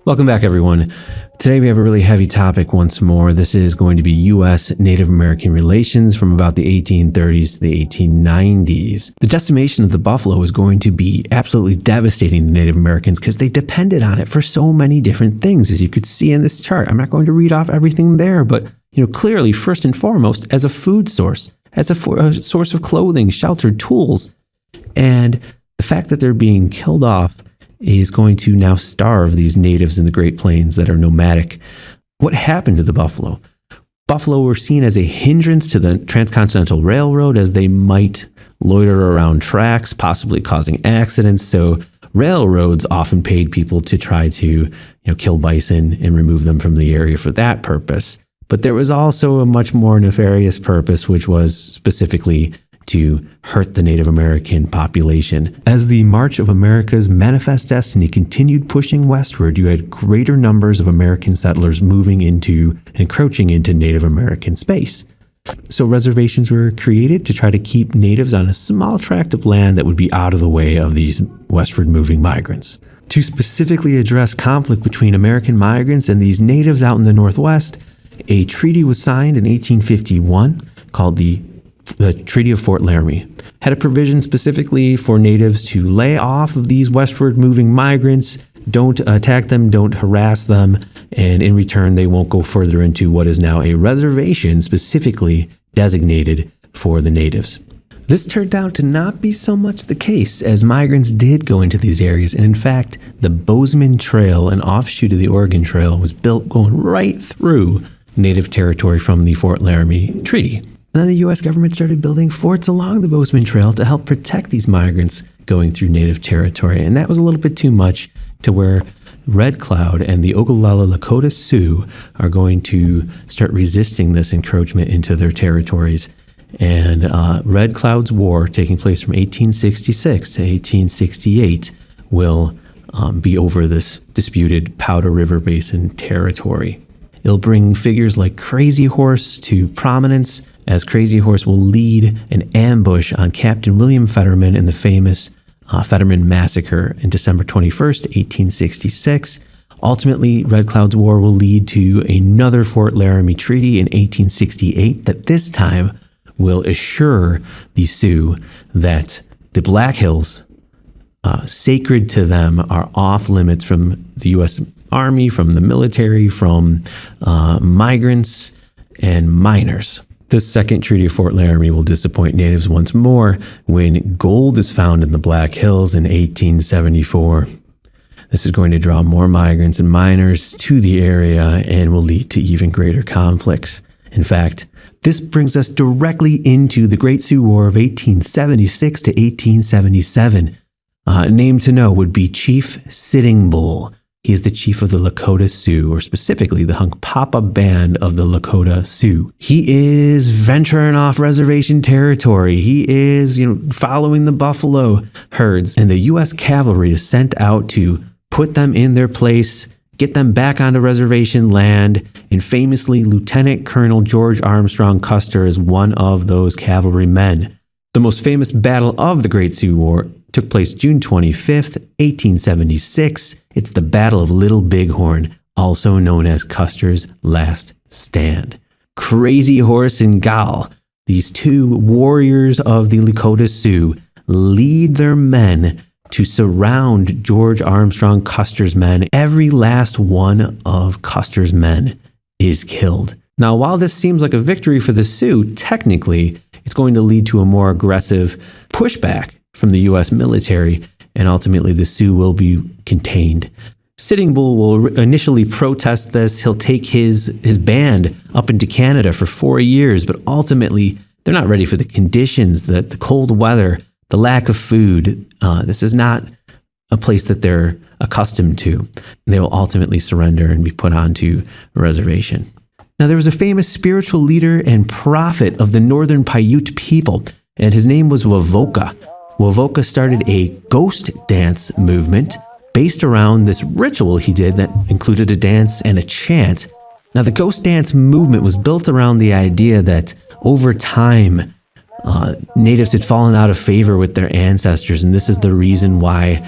Welcome back, everyone. Today we have a really heavy topic once more. This is going to be U.S. Native American relations from about the 1830s to the 1890s. The decimation of the buffalo is going to be absolutely devastating to Native Americans because they depended on it for so many different things, as you could see in this chart. I'm not going to read off everything there, but clearly, first and foremost, as a food source, as a source of clothing, shelter, tools. And the fact that they're being killed off is going to now starve these natives in the Great Plains that are nomadic. What happened to the buffalo? Buffalo were seen as a hindrance to the Transcontinental Railroad, as they might loiter around tracks, possibly causing accidents. So railroads often paid people to try to kill bison and remove them from the area for that purpose. But there was also a much more nefarious purpose, which was specifically to hurt the Native American population. As the March of America's Manifest Destiny continued pushing westward, you had greater numbers of American settlers moving into and encroaching into Native American space. So reservations were created to try to keep natives on a small tract of land that would be out of the way of these westward moving migrants. To specifically address conflict between American migrants and these natives out in the Northwest, a treaty was signed in 1851 called the Treaty of Fort Laramie. Had a provision specifically for natives to lay off of these westward moving migrants, don't attack them, don't harass them, and in return they won't go further into what is now a reservation specifically designated for the natives. This turned out to not be so much the case, as migrants did go into these areas, and in fact, the Bozeman Trail, an offshoot of the Oregon Trail, was built going right through native territory from the Fort Laramie Treaty. And then the U.S. government started building forts along the Bozeman Trail to help protect these migrants going through native territory. And that was a little bit too much, to where Red Cloud and the Ogallala Lakota Sioux are going to start resisting this encroachment into their territories. And Red Cloud's War, taking place from 1866 to 1868, will be over this disputed Powder River Basin territory. It'll bring figures like Crazy Horse to prominence, as Crazy Horse will lead an ambush on Captain William Fetterman in the famous Fetterman Massacre in December 21st, 1866. Ultimately, Red Cloud's War will lead to another Fort Laramie Treaty in 1868 that this time will assure the Sioux that the Black Hills, sacred to them, are off limits from the U.S. Army, from the military, from migrants and miners. This second Treaty of Fort Laramie will disappoint natives once more when gold is found in the Black Hills in 1874. This is going to draw more migrants and miners to the area and will lead to even greater conflicts. In fact, this brings us directly into the Great Sioux War of 1876 to 1877. Name to know would be Chief Sitting Bull. He is the chief of the Lakota Sioux, or specifically the Hunkpapa Band of the Lakota Sioux. He is venturing off reservation territory. He is, following the buffalo herds, and the U.S. cavalry is sent out to put them in their place, get them back onto reservation land, and famously, Lieutenant Colonel George Armstrong Custer is one of those cavalrymen. The most famous battle of the Great Sioux War took place June 25th, 1876. It's the Battle of Little Bighorn, also known as Custer's Last Stand. Crazy Horse and Gal, these two warriors of the Lakota Sioux, lead their men to surround George Armstrong Custer's men. Every last one of Custer's men is killed. Now, while this seems like a victory for the Sioux, technically, it's going to lead to a more aggressive pushback from the U.S. military, and ultimately the Sioux will be contained. Sitting Bull will initially protest this. He'll take his band up into Canada for 4 years, but ultimately they're not ready for the conditions, the cold weather, the lack of food. This is not a place that they're accustomed to. They will ultimately surrender and be put onto a reservation. Now, there was a famous spiritual leader and prophet of the Northern Paiute people, and his name was Wovoka. Wovoka started a ghost dance movement based around this ritual he did that included a dance and a chant. Now, the ghost dance movement was built around the idea that over time, Natives had fallen out of favor with their ancestors, and this is the reason why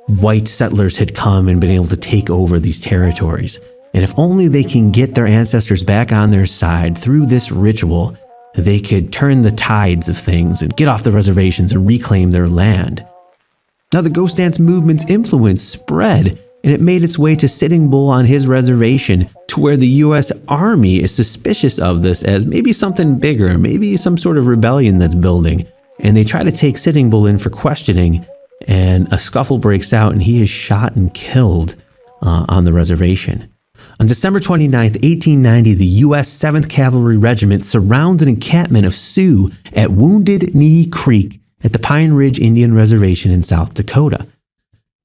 white settlers had come and been able to take over these territories. And if only they can get their ancestors back on their side through this ritual, they could turn the tides of things and get off the reservations and reclaim their land. Now, the Ghost Dance movement's influence spread, and it made its way to Sitting Bull on his reservation, to where the U.S. Army is suspicious of this as maybe something bigger, maybe some sort of rebellion that's building. And they try to take Sitting Bull in for questioning, and a scuffle breaks out, and he is shot and killed on the reservation. On December 29th, 1890, the U.S. 7th Cavalry Regiment surrounds an encampment of Sioux at Wounded Knee Creek at the Pine Ridge Indian Reservation in South Dakota.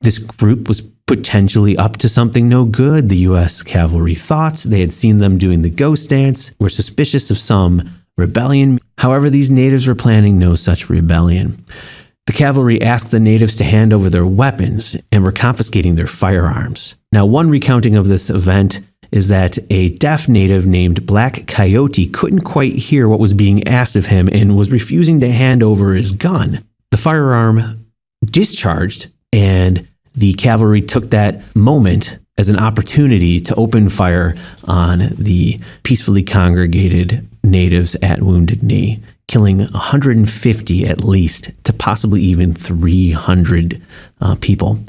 This group was potentially up to something no good, the U.S. cavalry thought. They had seen them doing the Ghost Dance, were suspicious of some rebellion. However, these natives were planning no such rebellion. The cavalry asked the natives to hand over their weapons and were confiscating their firearms. Now, one recounting of this event is that a deaf native named Black Coyote couldn't quite hear what was being asked of him and was refusing to hand over his gun. The firearm discharged, and the cavalry took that moment as an opportunity to open fire on the peacefully congregated natives at Wounded Knee, killing 150 at least to possibly even 300 people.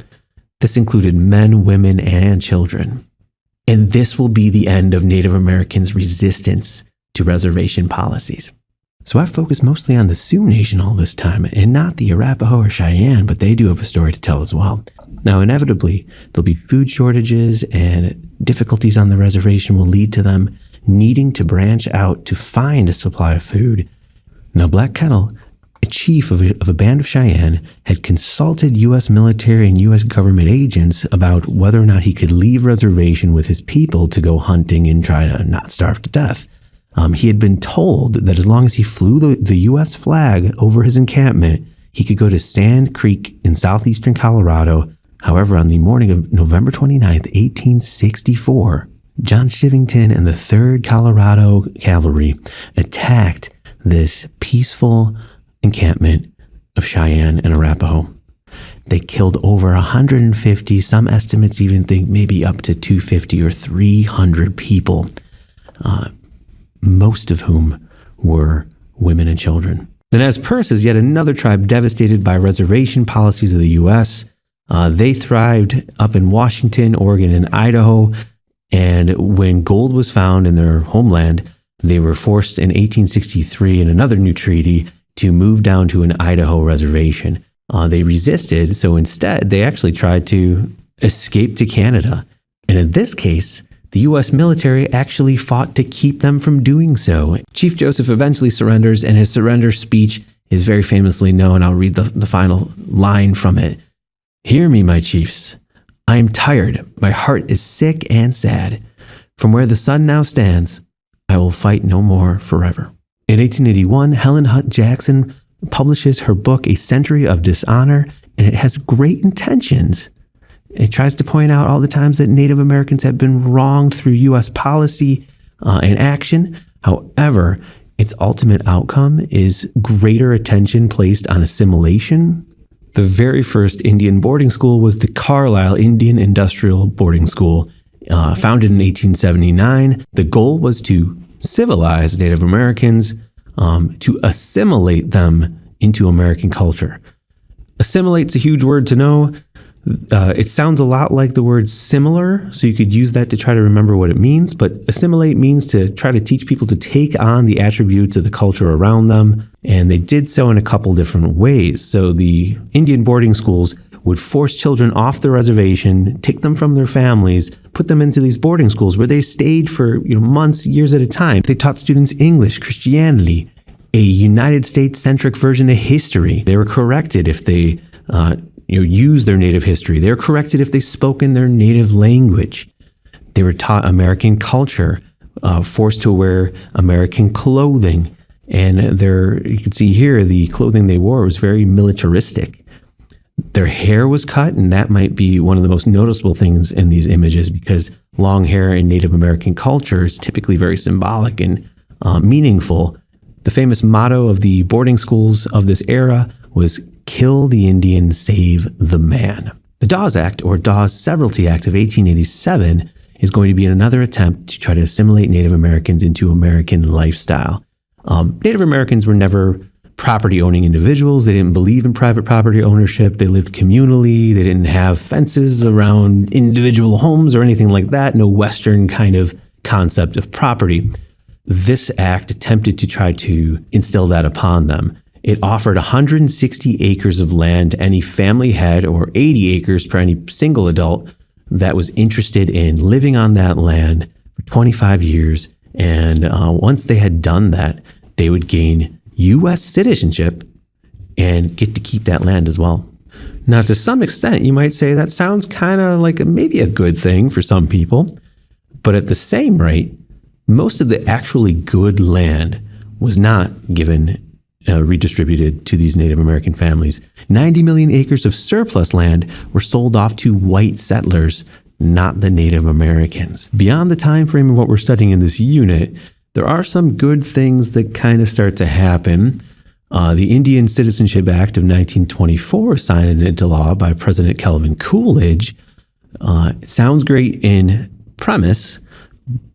This included men, women, and children. And this will be the end of Native Americans' resistance to reservation policies. So I've focused mostly on the Sioux Nation all this time, and not the Arapaho or Cheyenne, but they do have a story to tell as well. Now, inevitably, there'll be food shortages, and difficulties on the reservation will lead to them needing to branch out to find a supply of food. Now, Black Kettle, a chief of a band of Cheyenne, had consulted U.S. military and U.S. government agents about whether or not he could leave reservation with his people to go hunting and try to not starve to death. He had been told that as long as he flew the U.S. flag over his encampment, he could go to Sand Creek in southeastern Colorado. However, on the morning of November 29th, 1864, John Shivington and the 3rd Colorado Cavalry attacked this peaceful encampment of Cheyenne and Arapaho. They killed over 150, some estimates even think maybe up to 250 or 300 people, most of whom were women and children. The Nez Perce is yet another tribe devastated by reservation policies of the U.S. They thrived up in Washington, Oregon, and Idaho, and when gold was found in their homeland, they were forced in 1863 in another new treaty to move down to an Idaho reservation. They resisted, so instead they actually tried to escape to Canada. And in this case, the U.S. military actually fought to keep them from doing so. Chief Joseph eventually surrenders, and his surrender speech is very famously known. I'll read the final line from it. "Hear me, my chiefs. I am tired. My heart is sick and sad. From where the sun now stands, I will fight no more forever." In 1881, Helen Hunt Jackson publishes her book, A Century of Dishonor, and it has great intentions. It tries to point out all the times that Native Americans have been wronged through U.S. policy and action. However, its ultimate outcome is greater attention placed on assimilation. The very first Indian boarding school was the Carlisle Indian Industrial Boarding School, founded in 1879. The goal was to civilize Native Americans, to assimilate them into American culture. Assimilate's a huge word to know. It sounds a lot like the word similar, so you could use that to try to remember what it means, but assimilate means to try to teach people to take on the attributes of the culture around them, and they did so in a couple different ways. So the Indian boarding schools would force children off the reservation, take them from their families, put them into these boarding schools where they stayed for months, years at a time. They taught students English, Christianity, a United States-centric version of history. They were corrected if they used their native history. They were corrected if they spoke in their native language. They were taught American culture, forced to wear American clothing. And you can see here, the clothing they wore was very militaristic. Their hair was cut, and that might be one of the most noticeable things in these images, because long hair in Native American culture is typically very symbolic and meaningful. The famous motto of the boarding schools of this era was "Kill the Indian, save the man." The Dawes Act, or Dawes Severalty Act of 1887, is going to be another attempt to try to assimilate Native Americans into American lifestyle. Native Americans were never property-owning individuals. They didn't believe in private property ownership. They lived communally. They didn't have fences around individual homes or anything like that. No Western kind of concept of property. This act attempted to try to instill that upon them. It offered 160 acres of land to any family head, or 80 acres per any single adult that was interested in living on that land for 25 years. And once they had done that, they would gain U.S. citizenship and get to keep that land as well. Now, to some extent, you might say that sounds kind of like maybe a good thing for some people, but at the same rate, most of the actually good land was not given redistributed to these Native American families. 90 million acres of surplus land were sold off to white settlers, not the Native Americans. Beyond the time frame of what we're studying in this unit, there are some good things that kind of start to happen. The Indian Citizenship Act of 1924, signed into law by President Calvin Coolidge, it sounds great in premise,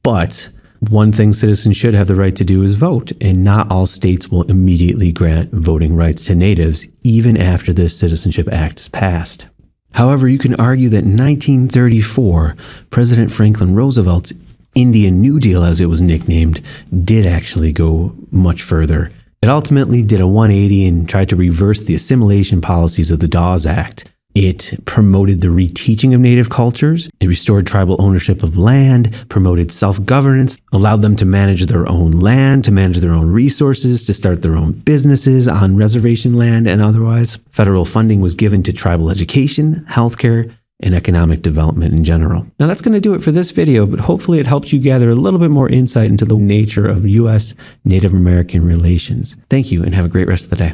but one thing citizens should have the right to do is vote, and not all states will immediately grant voting rights to natives, even after this Citizenship Act is passed. However, you can argue that in 1934, President Franklin Roosevelt's Indian New Deal, as it was nicknamed, did actually go much further. It ultimately did a 180 and tried to reverse the assimilation policies of the Dawes Act. It promoted the reteaching of native cultures. It restored tribal ownership of land, promoted self-governance, allowed them to manage their own land, to manage their own resources, to start their own businesses on reservation land and otherwise. Federal funding was given to tribal education, healthcare, and economic development in general. Now that's going to do it for this video, but hopefully it helps you gather a little bit more insight into the nature of U.S. Native American relations. Thank you, and have a great rest of the day.